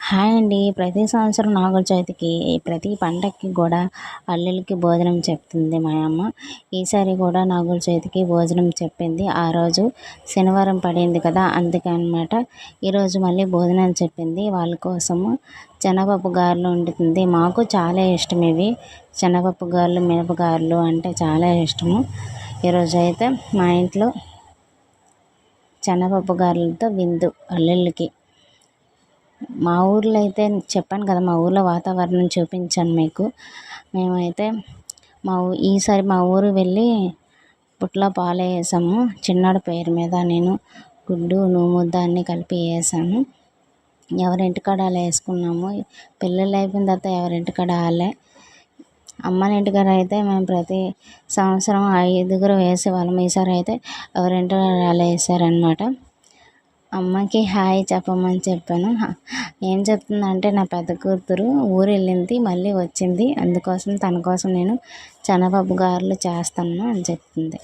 Hi అండి. ప్రతి సంవత్సరం నాగుల చవితికి ప్రతి పండక్కి కూడా అల్లులకి భోజనం చెప్తుంది మా అమ్మ. ఈసారి కూడా నాగుల చవితికి భోజనం చెప్పింది. ఆ రోజు శనివారం పడింది కదా, అందుకే అనమాట. ఈరోజు మళ్ళీ భోజనం చెప్పింది. వాళ్ళ కోసము శనగపప్పు గారెలు వండుతుంది. మాకు చాలా ఇష్టం ఇవి శనగపప్పు గారెలు, మినపగారెలు అంటే చాలా ఇష్టము. ఈరోజు అయితే మా ఇంట్లో శనగపప్పు గారెలతో విందు అల్లుళ్ళకి. మా ఊర్లో అయితే చెప్పాను కదా, మా ఊర్లో వాతావరణం చూపించాను మీకు. మేమైతే ఈసారి మా ఊరు వెళ్ళి పుట్లో పాలు వేసాము. చిన్నాడు పేరు మీద నేను గుడ్డు నూముద్ద అన్నీ కలిపి వేసాను. ఎవరింటికాడ అలా వేసుకున్నాము. పెళ్ళిళ్ళు అయిపోయిన తర్వాత ఎవరింటికాడ వాళ్ళే. అమ్మ ఇంటికాడ అయితే మేము ప్రతి సంవత్సరం 5 వేసేవాళ్ళం. ఈసారి అయితే ఎవరింటికాడ అలా వేసారనమాట. అమ్మకి హాయ్ చెప్పమని చెప్పాను. ఏం చెప్తుందంటే, నా పెద్ద కూతురు ఊరు వెళ్ళింది, మళ్ళీ వచ్చింది, అందుకోసం తన కోసం నేను శనగపప్పు గారెలు చేస్తాను అని చెప్తుంది.